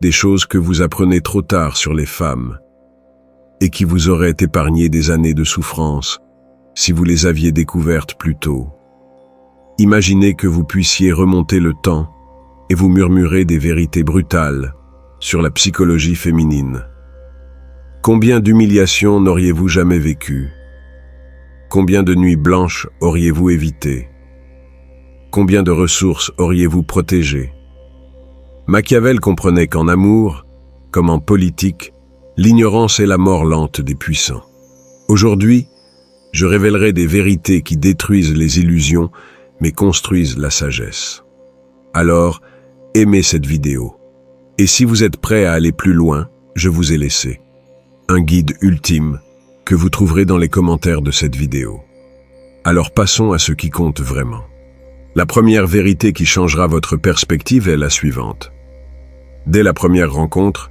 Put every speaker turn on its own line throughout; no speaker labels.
des choses que vous apprenez trop tard sur les femmes et qui vous auraient épargné des années de souffrance si vous les aviez découvertes plus tôt. Imaginez que vous puissiez remonter le temps et vous murmurer des vérités brutales sur la psychologie féminine. Combien d'humiliations n'auriez-vous jamais vécues? Combien de nuits blanches auriez-vous évitées? Combien de ressources auriez-vous protégées? Machiavel comprenait qu'en amour, comme en politique, l'ignorance est la mort lente des puissants. Aujourd'hui, je révélerai des vérités qui détruisent les illusions, mais construisent la sagesse. Alors, aimez cette vidéo. Et si vous êtes prêt à aller plus loin, je vous ai laissé un guide ultime que vous trouverez dans les commentaires de cette vidéo. Alors passons à ce qui compte vraiment. La première vérité qui changera votre perspective est la suivante. Dès la première rencontre,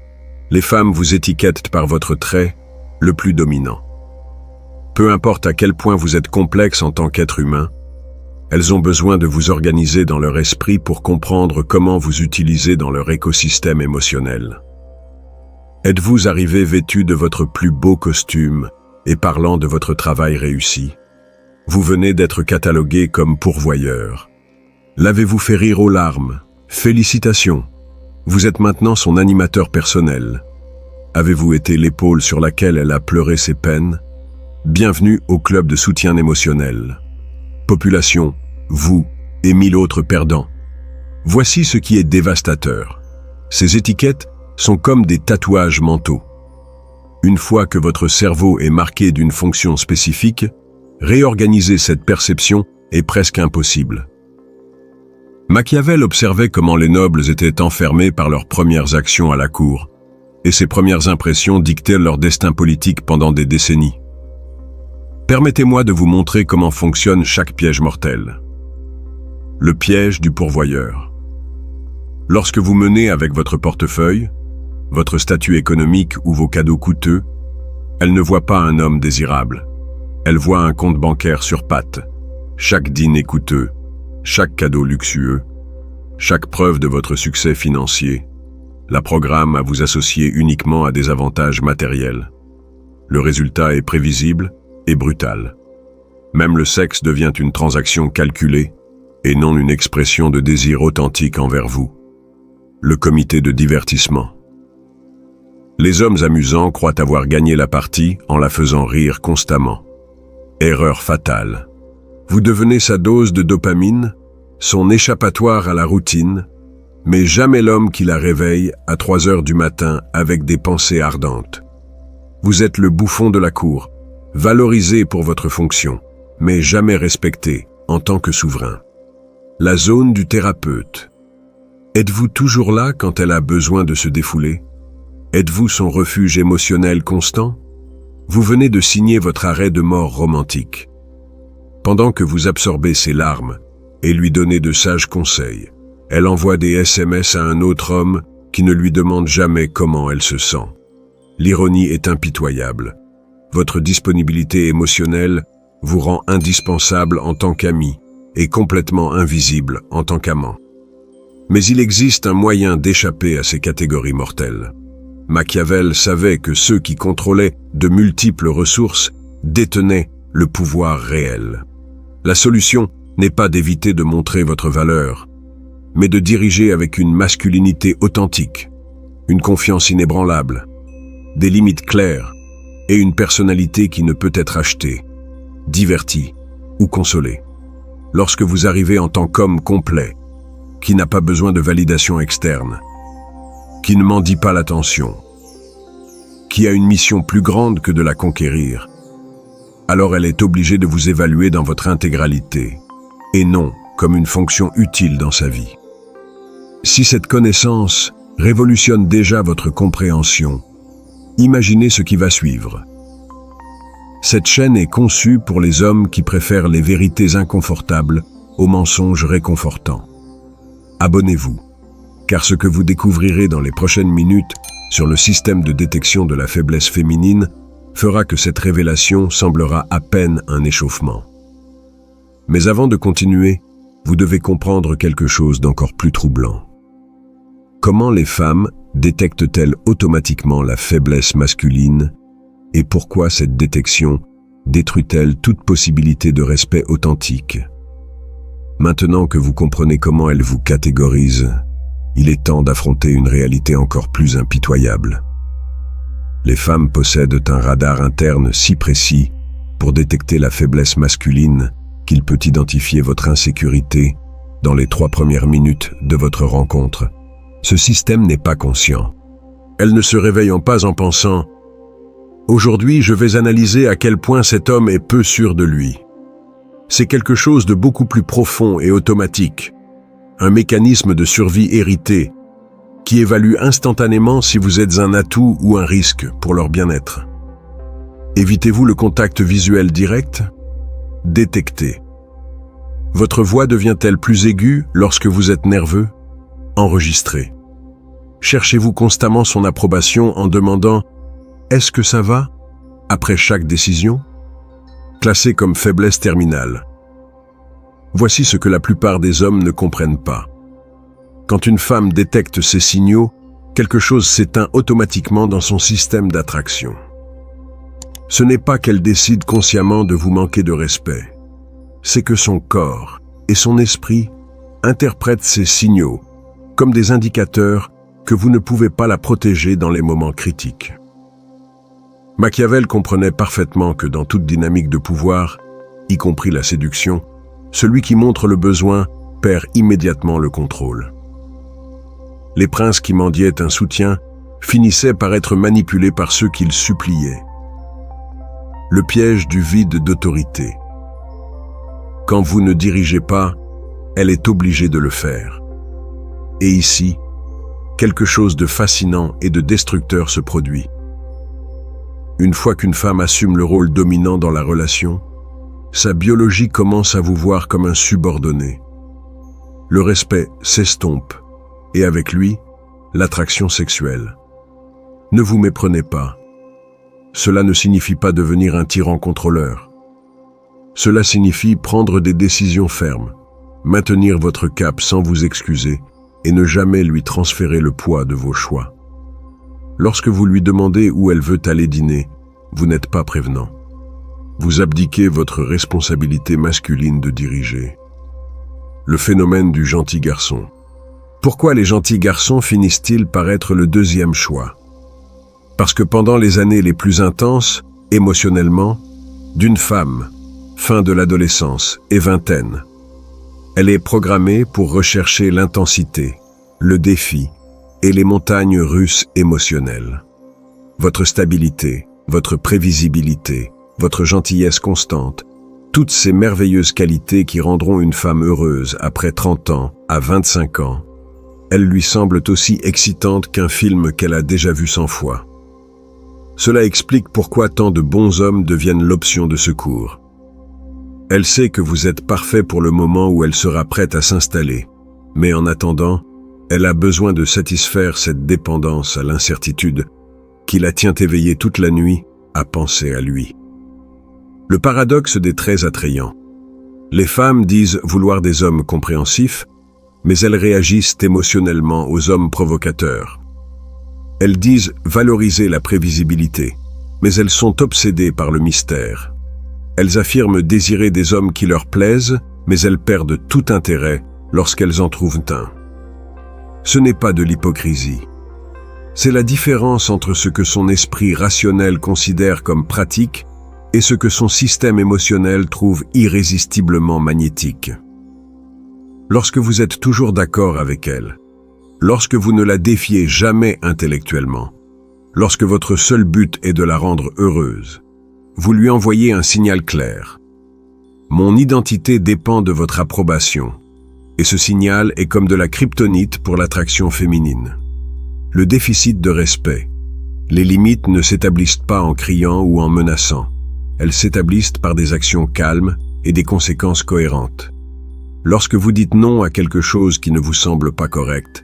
les femmes vous étiquettent par votre trait le plus dominant. Peu importe à quel point vous êtes complexe en tant qu'être humain, elles ont besoin de vous organiser dans leur esprit pour comprendre comment vous utilisez dans leur écosystème émotionnel. Êtes-vous arrivé vêtu de votre plus beau costume et parlant de votre travail réussi? Vous venez d'être catalogué comme pourvoyeur. L'avez-vous fait rire aux larmes? Félicitations! Vous êtes maintenant son animateur personnel. Avez-vous été l'épaule sur laquelle elle a pleuré ses peines? Bienvenue au club de soutien émotionnel. Population, vous et 1000 autres perdants. Voici ce qui est dévastateur. Ces étiquettes sont comme des tatouages mentaux. Une fois que votre cerveau est marqué d'une fonction spécifique, réorganiser cette perception est presque impossible. Machiavel observait comment les nobles étaient enfermés par leurs premières actions à la cour, et ces premières impressions dictaient leur destin politique pendant des décennies. Permettez-moi de vous montrer comment fonctionne chaque piège mortel. Le piège du pourvoyeur. Lorsque vous menez avec votre portefeuille, votre statut économique ou vos cadeaux coûteux, elle ne voit pas un homme désirable. Elle voit un compte bancaire sur pattes, chaque dîner coûteux, chaque cadeau luxueux, chaque preuve de votre succès financier, la programme à vous associer uniquement à des avantages matériels. Le résultat est prévisible et brutal. Même le sexe devient une transaction calculée et non une expression de désir authentique envers vous. Le comité de divertissement. Les hommes amusants croient avoir gagné la partie en la faisant rire constamment. Erreur fatale. Vous devenez sa dose de dopamine, son échappatoire à la routine, mais jamais l'homme qui la réveille à 3 heures du matin avec des pensées ardentes. Vous êtes le bouffon de la cour, valorisé pour votre fonction, mais jamais respecté en tant que souverain. La zone du thérapeute. Êtes-vous toujours là quand elle a besoin de se défouler? Êtes-vous son refuge émotionnel constant? Vous venez de signer votre arrêt de mort romantique. Pendant que vous absorbez ses larmes et lui donnez de sages conseils, elle envoie des SMS à un autre homme qui ne lui demande jamais comment elle se sent. L'ironie est impitoyable. Votre disponibilité émotionnelle vous rend indispensable en tant qu'ami et complètement invisible en tant qu'amant. Mais il existe un moyen d'échapper à ces catégories mortelles. Machiavel savait que ceux qui contrôlaient de multiples ressources détenaient le pouvoir réel. La solution n'est pas d'éviter de montrer votre valeur, mais de diriger avec une masculinité authentique, une confiance inébranlable, des limites claires et une personnalité qui ne peut être achetée, divertie ou consolée. Lorsque vous arrivez en tant qu'homme complet, qui n'a pas besoin de validation externe, qui ne mendie pas l'attention, qui a une mission plus grande que de la conquérir, alors elle est obligée de vous évaluer dans votre intégralité, et non comme une fonction utile dans sa vie. Si cette connaissance révolutionne déjà votre compréhension, imaginez ce qui va suivre. Cette chaîne est conçue pour les hommes qui préfèrent les vérités inconfortables aux mensonges réconfortants. Abonnez-vous, car ce que vous découvrirez dans les prochaines minutes sur le système de détection de la faiblesse féminine fera que cette révélation semblera à peine un échauffement. Mais avant de continuer, vous devez comprendre quelque chose d'encore plus troublant. Comment les femmes détecte-t-elle automatiquement la faiblesse masculine et pourquoi cette détection détruit-elle toute possibilité de respect authentique? Maintenant que vous comprenez comment elle vous catégorise, il est temps d'affronter une réalité encore plus impitoyable. Les femmes possèdent un radar interne si précis pour détecter la faiblesse masculine qu'il peut identifier votre insécurité dans les 3 premières minutes de votre rencontre. Ce système n'est pas conscient. Elles ne se réveillent pas en pensant « Aujourd'hui, je vais analyser à quel point cet homme est peu sûr de lui ». C'est quelque chose de beaucoup plus profond et automatique, un mécanisme de survie hérité qui évalue instantanément si vous êtes un atout ou un risque pour leur bien-être. Évitez-vous le contact visuel direct? Détectez. Votre voix devient-elle plus aiguë lorsque vous êtes nerveux? Enregistrez. Cherchez-vous constamment son approbation en demandant « Est-ce que ça va ?» après chaque décision? Classé comme faiblesse terminale. Voici ce que la plupart des hommes ne comprennent pas. Quand une femme détecte ces signaux, quelque chose s'éteint automatiquement dans son système d'attraction. Ce n'est pas qu'elle décide consciemment de vous manquer de respect. C'est que son corps et son esprit interprètent ces signaux comme des indicateurs que vous ne pouvez pas la protéger dans les moments critiques. Machiavel comprenait parfaitement que dans toute dynamique de pouvoir, y compris la séduction, celui qui montre le besoin perd immédiatement le contrôle. Les princes qui mendiaient un soutien finissaient par être manipulés par ceux qu'ils suppliaient. Le piège du vide d'autorité. Quand vous ne dirigez pas, elle est obligée de le faire. Et ici, quelque chose de fascinant et de destructeur se produit. Une fois qu'une femme assume le rôle dominant dans la relation, sa biologie commence à vous voir comme un subordonné. Le respect s'estompe, et avec lui, l'attraction sexuelle. Ne vous méprenez pas. Cela ne signifie pas devenir un tyran contrôleur. Cela signifie prendre des décisions fermes, maintenir votre cap sans vous excuser et ne jamais lui transférer le poids de vos choix. Lorsque vous lui demandez où elle veut aller dîner, vous n'êtes pas prévenant. Vous abdiquez votre responsabilité masculine de diriger. Le phénomène du gentil garçon. Pourquoi les gentils garçons finissent-ils par être le deuxième choix? Parce que pendant les années les plus intenses, émotionnellement, d'une femme, fin de l'adolescence et vingtaine, elle est programmée pour rechercher l'intensité, le défi et les montagnes russes émotionnelles. Votre stabilité, votre prévisibilité, votre gentillesse constante, toutes ces merveilleuses qualités qui rendront une femme heureuse après 30 ans, à 25 ans, elles lui semblent aussi excitantes qu'un film qu'elle a déjà vu 100 fois. Cela explique pourquoi tant de bons hommes deviennent l'option de secours. Elle sait que vous êtes parfait pour le moment où elle sera prête à s'installer, mais en attendant, elle a besoin de satisfaire cette dépendance à l'incertitude qui la tient éveillée toute la nuit à penser à lui. Le paradoxe des traits attrayants. Les femmes disent vouloir des hommes compréhensifs, mais elles réagissent émotionnellement aux hommes provocateurs. Elles disent valoriser la prévisibilité, mais elles sont obsédées par le mystère. Elles affirment désirer des hommes qui leur plaisent, mais elles perdent tout intérêt lorsqu'elles en trouvent un. Ce n'est pas de l'hypocrisie. C'est la différence entre ce que son esprit rationnel considère comme pratique et ce que son système émotionnel trouve irrésistiblement magnétique. Lorsque vous êtes toujours d'accord avec elle, lorsque vous ne la défiez jamais intellectuellement, lorsque votre seul but est de la rendre heureuse, vous lui envoyez un signal clair. Mon identité dépend de votre approbation, et ce signal est comme de la kryptonite pour l'attraction féminine. Le déficit de respect. Les limites ne s'établissent pas en criant ou en menaçant. Elles s'établissent par des actions calmes et des conséquences cohérentes. Lorsque vous dites non à quelque chose qui ne vous semble pas correct,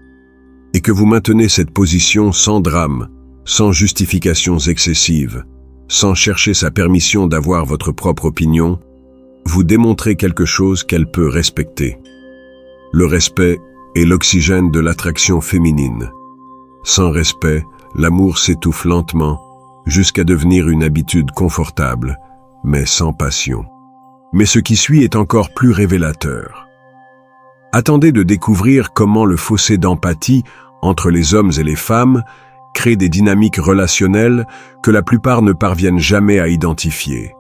et que vous maintenez cette position sans drame, sans justifications excessives, sans chercher sa permission d'avoir votre propre opinion, vous démontrez quelque chose qu'elle peut respecter. Le respect est l'oxygène de l'attraction féminine. Sans respect, l'amour s'étouffe lentement, jusqu'à devenir une habitude confortable, mais sans passion. Mais ce qui suit est encore plus révélateur. Attendez de découvrir comment le fossé d'empathie entre les hommes et les femmes crée des dynamiques relationnelles que la plupart ne parviennent jamais à identifier.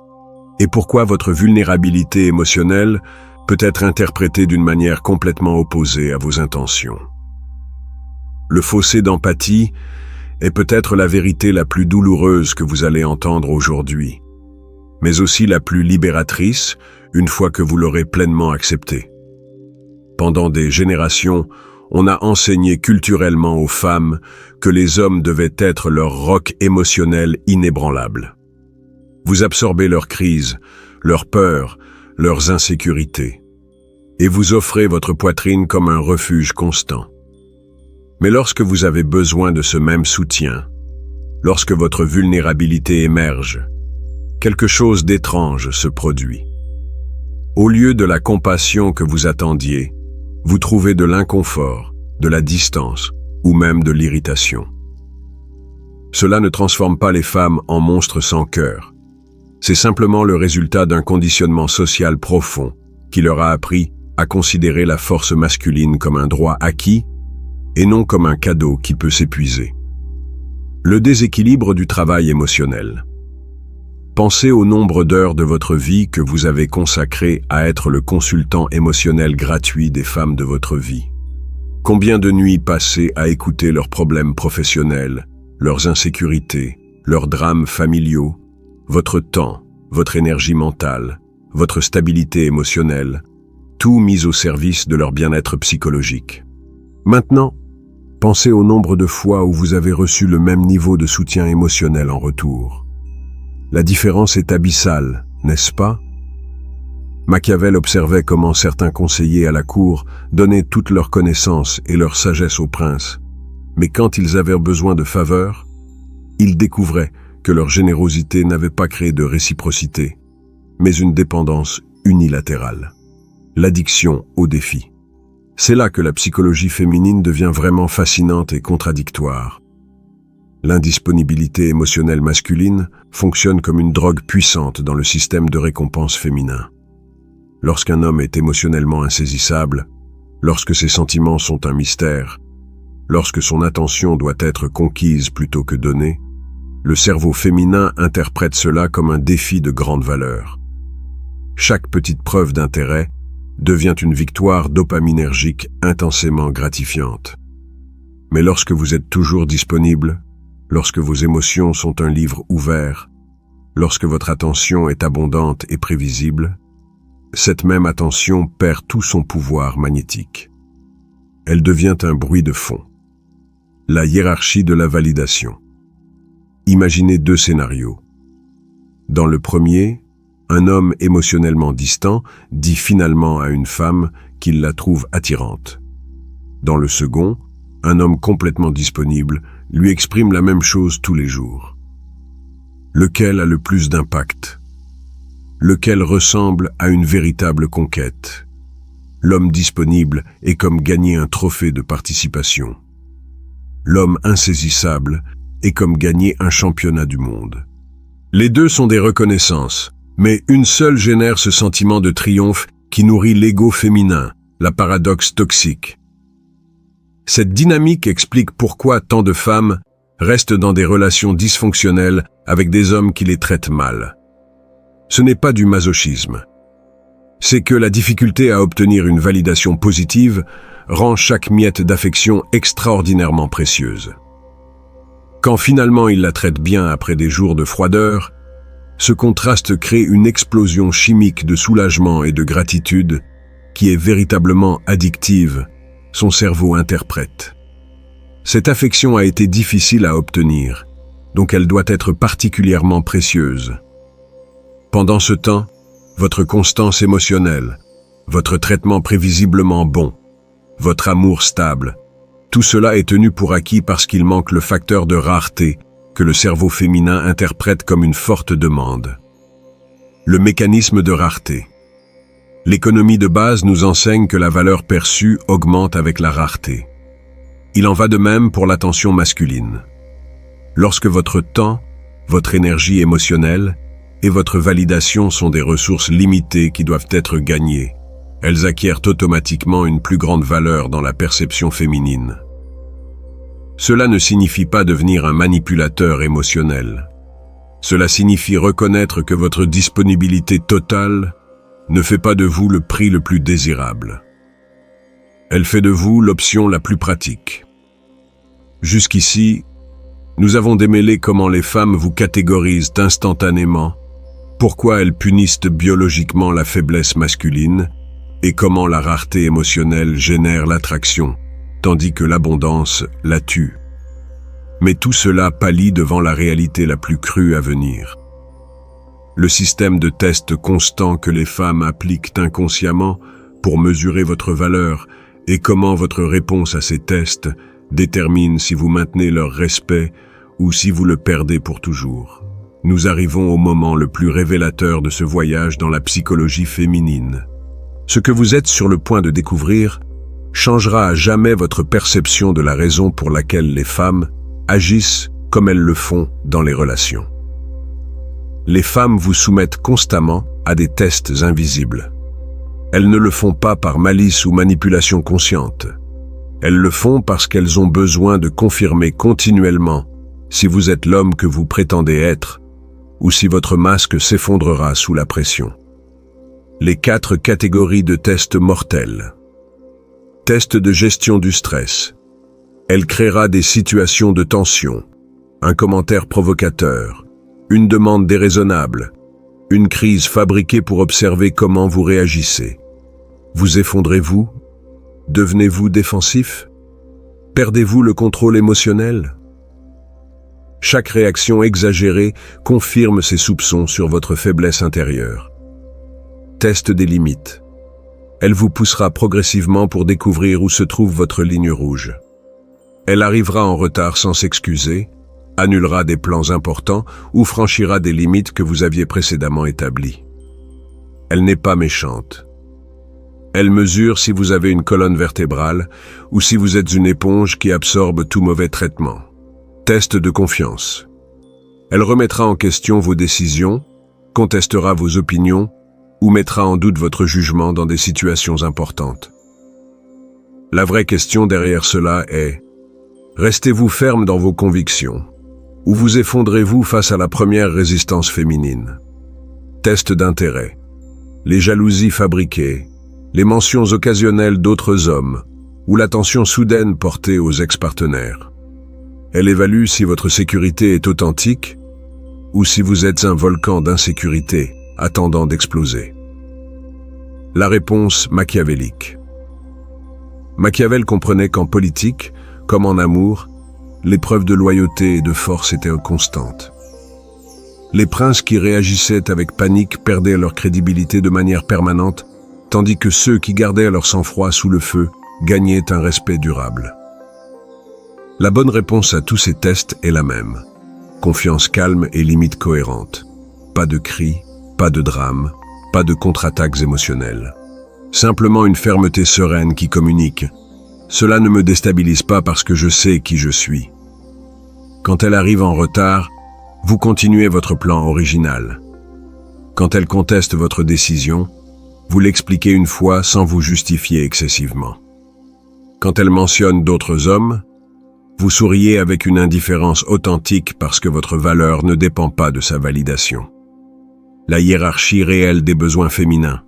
Et pourquoi votre vulnérabilité émotionnelle peut être interprétée d'une manière complètement opposée à vos intentions. Le fossé d'empathie est peut-être la vérité la plus douloureuse que vous allez entendre aujourd'hui, mais aussi la plus libératrice une fois que vous l'aurez pleinement acceptée. Pendant des générations, on a enseigné culturellement aux femmes que les hommes devaient être leur roc émotionnel inébranlable. Vous absorbez leurs crises, leurs peurs, leurs insécurités, et vous offrez votre poitrine comme un refuge constant. Mais lorsque vous avez besoin de ce même soutien, lorsque votre vulnérabilité émerge, quelque chose d'étrange se produit. Au lieu de la compassion que vous attendiez, vous trouvez de l'inconfort, de la distance ou même de l'irritation. Cela ne transforme pas les femmes en monstres sans cœur. C'est simplement le résultat d'un conditionnement social profond qui leur a appris à considérer la force masculine comme un droit acquis et non comme un cadeau qui peut s'épuiser. Le déséquilibre du travail émotionnel. Pensez au nombre d'heures de votre vie que vous avez consacrées à être le consultant émotionnel gratuit des femmes de votre vie. Combien de nuits passées à écouter leurs problèmes professionnels, leurs insécurités, leurs drames familiaux, votre temps, votre énergie mentale, votre stabilité émotionnelle, tout mis au service de leur bien-être psychologique. Maintenant, pensez au nombre de fois où vous avez reçu le même niveau de soutien émotionnel en retour. La différence est abyssale, n'est-ce pas? Machiavel observait comment certains conseillers à la cour donnaient toute leur connaissance et leur sagesse au prince, mais quand ils avaient besoin de faveur, ils découvraient que leur générosité n'avait pas créé de réciprocité, mais une dépendance unilatérale. L'addiction au défi. C'est là que la psychologie féminine devient vraiment fascinante et contradictoire. L'indisponibilité émotionnelle masculine fonctionne comme une drogue puissante dans le système de récompense féminin. Lorsqu'un homme est émotionnellement insaisissable, lorsque ses sentiments sont un mystère, lorsque son attention doit être conquise plutôt que donnée, le cerveau féminin interprète cela comme un défi de grande valeur. Chaque petite preuve d'intérêt devient une victoire dopaminergique intensément gratifiante. Mais lorsque vous êtes toujours disponible, lorsque vos émotions sont un livre ouvert, lorsque votre attention est abondante et prévisible, cette même attention perd tout son pouvoir magnétique. Elle devient un bruit de fond. La hiérarchie de la validation. Imaginez deux scénarios. Dans le premier, un homme émotionnellement distant dit finalement à une femme qu'il la trouve attirante. Dans le second, un homme complètement disponible lui exprime la même chose tous les jours. Lequel a le plus d'impact? Lequel ressemble à une véritable conquête? L'homme disponible est comme gagner un trophée de participation. L'homme insaisissable est comme gagner un championnat du monde. Les deux sont des reconnaissances, mais une seule génère ce sentiment de triomphe qui nourrit l'ego féminin, la paradoxe toxique. Cette dynamique explique pourquoi tant de femmes restent dans des relations dysfonctionnelles avec des hommes qui les traitent mal. Ce n'est pas du masochisme. C'est que la difficulté à obtenir une validation positive rend chaque miette d'affection extraordinairement précieuse. Quand finalement il la traite bien après des jours de froideur, ce contraste crée une explosion chimique de soulagement et de gratitude qui est véritablement addictive, son cerveau interprète. Cette affection a été difficile à obtenir, donc elle doit être particulièrement précieuse. Pendant ce temps, votre constance émotionnelle, votre traitement prévisiblement bon, votre amour stable, tout cela est tenu pour acquis parce qu'il manque le facteur de rareté que le cerveau féminin interprète comme une forte demande. Le mécanisme de rareté. L'économie de base nous enseigne que la valeur perçue augmente avec la rareté. Il en va de même pour l'attention masculine. Lorsque votre temps, votre énergie émotionnelle et votre validation sont des ressources limitées qui doivent être gagnées, elles acquièrent automatiquement une plus grande valeur dans la perception féminine. Cela ne signifie pas devenir un manipulateur émotionnel. Cela signifie reconnaître que votre disponibilité totale ne fait pas de vous le prix le plus désirable. Elle fait de vous l'option la plus pratique. Jusqu'ici, nous avons démêlé comment les femmes vous catégorisent instantanément, pourquoi elles punissent biologiquement la faiblesse masculine et comment la rareté émotionnelle génère l'attraction, tandis que l'abondance la tue. Mais tout cela pâlit devant la réalité la plus crue à venir. Le système de tests constant que les femmes appliquent inconsciemment pour mesurer votre valeur et comment votre réponse à ces tests détermine si vous maintenez leur respect ou si vous le perdez pour toujours. Nous arrivons au moment le plus révélateur de ce voyage dans la psychologie féminine. Ce que vous êtes sur le point de découvrir changera à jamais votre perception de la raison pour laquelle les femmes agissent comme elles le font dans les relations. Les femmes vous soumettent constamment à des tests invisibles. Elles ne le font pas par malice ou manipulation consciente. Elles le font parce qu'elles ont besoin de confirmer continuellement si vous êtes l'homme que vous prétendez être ou si votre masque s'effondrera sous la pression. Les 4 catégories de tests mortels. Test de gestion du stress. Elle créera des situations de tension, un commentaire provocateur, une demande déraisonnable, une crise fabriquée pour observer comment vous réagissez. Vous effondrez-vous? Devenez-vous défensif? Perdez-vous le contrôle émotionnel? Chaque réaction exagérée confirme ses soupçons sur votre faiblesse intérieure. Test des limites. Elle vous poussera progressivement pour découvrir où se trouve votre ligne rouge. Elle arrivera en retard sans s'excuser, annulera des plans importants ou franchira des limites que vous aviez précédemment établies. Elle n'est pas méchante. Elle mesure si vous avez une colonne vertébrale ou si vous êtes une éponge qui absorbe tout mauvais traitement. Test de confiance. Elle remettra en question vos décisions, contestera vos opinions ou mettra en doute votre jugement dans des situations importantes. La vraie question derrière cela est: restez-vous ferme dans vos convictions ou vous effondrez-vous face à la première résistance féminine? Test d'intérêt. Les jalousies fabriquées, les mentions occasionnelles d'autres hommes ou l'attention soudaine portée aux ex-partenaires. Elle évalue si votre sécurité est authentique ou si vous êtes un volcan d'insécurité attendant d'exploser. La réponse machiavélique. Machiavel comprenait qu'en politique, comme en amour, l'épreuve de loyauté et de force était constante. Les princes qui réagissaient avec panique perdaient leur crédibilité de manière permanente, tandis que ceux qui gardaient leur sang-froid sous le feu gagnaient un respect durable. La bonne réponse à tous ces tests est la même. Confiance calme et limites cohérentes. Pas de cris, pas de drame, pas de contre-attaques émotionnelles. Simplement une fermeté sereine qui communique. Cela ne me déstabilise pas parce que je sais qui je suis. Quand elle arrive en retard, vous continuez votre plan original. Quand elle conteste votre décision, vous l'expliquez une fois sans vous justifier excessivement. Quand elle mentionne d'autres hommes, vous souriez avec une indifférence authentique parce que votre valeur ne dépend pas de sa validation. La hiérarchie réelle des besoins féminins.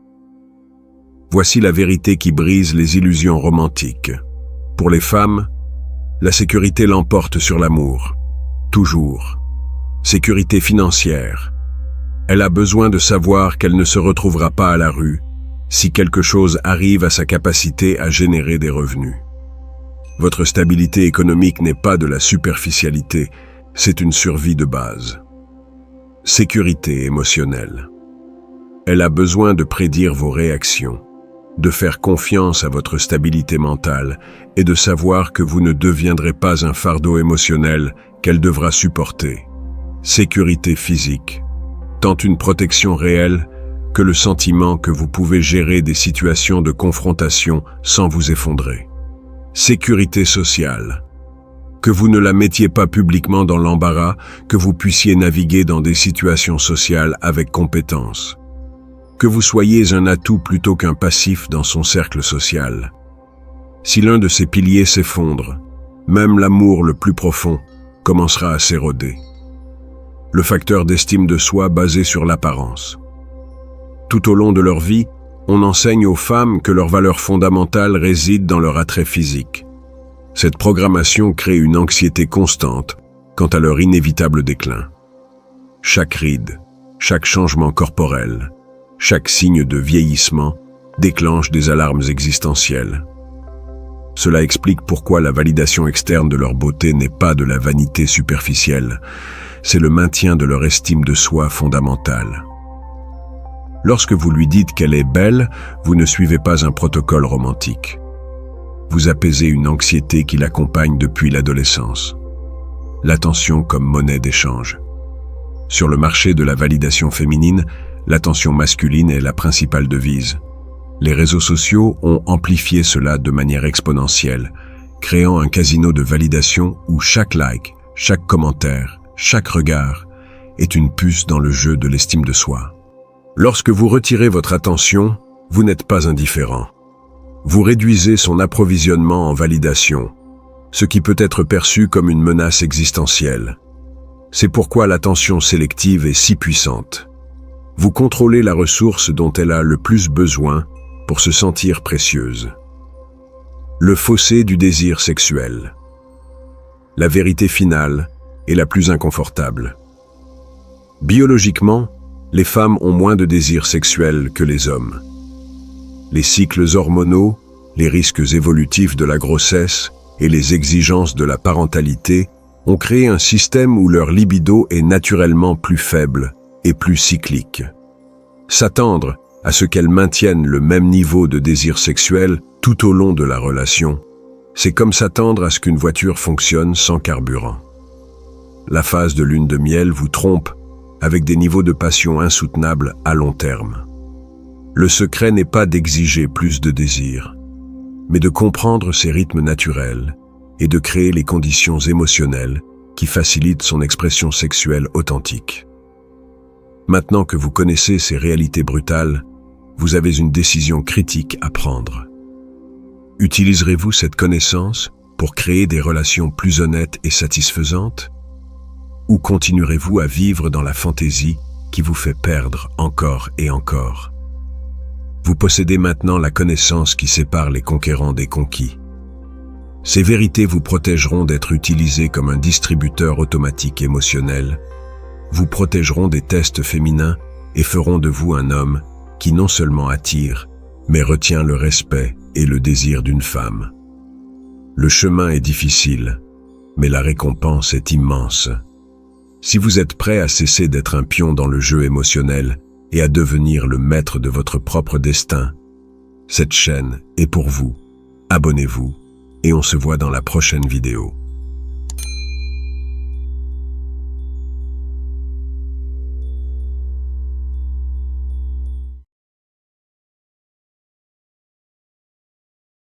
Voici la vérité qui brise les illusions romantiques. Pour les femmes, la sécurité l'emporte sur l'amour. Toujours. Sécurité financière. Elle a besoin de savoir qu'elle ne se retrouvera pas à la rue si quelque chose arrive à sa capacité à générer des revenus. Votre stabilité économique n'est pas de la superficialité, c'est une survie de base. Sécurité émotionnelle. Elle a besoin de prédire vos réactions, de faire confiance à votre stabilité mentale et de savoir que vous ne deviendrez pas un fardeau émotionnel qu'elle devra supporter. Sécurité physique. Tant une protection réelle que le sentiment que vous pouvez gérer des situations de confrontation sans vous effondrer. sécurité sociale. Que vous ne la mettiez pas publiquement dans l'embarras, que vous puissiez naviguer dans des situations sociales avec compétence. Que vous soyez un atout plutôt qu'un passif dans son cercle social. Si l'un de ces piliers s'effondre, même l'amour le plus profond commencera à s'éroder. Le facteur d'estime de soi basé sur l'apparence. Tout au long de leur vie, on enseigne aux femmes que leur valeur fondamentale réside dans leur attrait physique. Cette programmation crée une anxiété constante quant à leur inévitable déclin. Chaque ride, chaque changement corporel, chaque signe de vieillissement déclenche des alarmes existentielles. Cela explique pourquoi la validation externe de leur beauté n'est pas de la vanité superficielle, c'est le maintien de leur estime de soi fondamentale. Lorsque vous lui dites qu'elle est belle, vous ne suivez pas un protocole romantique. Vous apaisez une anxiété qui l'accompagne depuis l'adolescence. L'attention comme monnaie d'échange. Sur le marché de la validation féminine, l'attention masculine est la principale devise. Les réseaux sociaux ont amplifié cela de manière exponentielle, créant un casino de validation où chaque like, chaque commentaire, chaque regard est une puce dans le jeu de l'estime de soi. Lorsque vous retirez votre attention, vous n'êtes pas indifférent. Vous réduisez son approvisionnement en validation, ce qui peut être perçu comme une menace existentielle. C'est pourquoi l'attention sélective est si puissante. Vous contrôlez la ressource dont elle a le plus besoin pour se sentir précieuse. Le fossé du désir sexuel. La vérité finale est la plus inconfortable. Biologiquement, les femmes ont moins de désir sexuel que les hommes. Les cycles hormonaux, les risques évolutifs de la grossesse et les exigences de la parentalité ont créé un système où leur libido est naturellement plus faible et plus cyclique. S'attendre à ce qu'elles maintiennent le même niveau de désir sexuel tout au long de la relation, c'est comme s'attendre à ce qu'une voiture fonctionne sans carburant. La phase de lune de miel vous trompe avec des niveaux de passion insoutenables à long terme. Le secret n'est pas d'exiger plus de désir, mais de comprendre ses rythmes naturels et de créer les conditions émotionnelles qui facilitent son expression sexuelle authentique. Maintenant que vous connaissez ces réalités brutales, vous avez une décision critique à prendre. Utiliserez-vous cette connaissance pour créer des relations plus honnêtes et satisfaisantes? Ou continuerez-vous à vivre dans la fantaisie qui vous fait perdre encore et encore? Vous possédez maintenant la connaissance qui sépare les conquérants des conquis. Ces vérités vous protégeront d'être utilisées comme un distributeur automatique émotionnel, vous protégeront des tests féminins et feront de vous un homme qui non seulement attire, mais retient le respect et le désir d'une femme. Le chemin est difficile, mais la récompense est immense. Si vous êtes prêt à cesser d'être un pion dans le jeu émotionnel et à devenir le maître de votre propre destin, cette chaîne est pour vous. Abonnez-vous et on se voit dans la prochaine vidéo.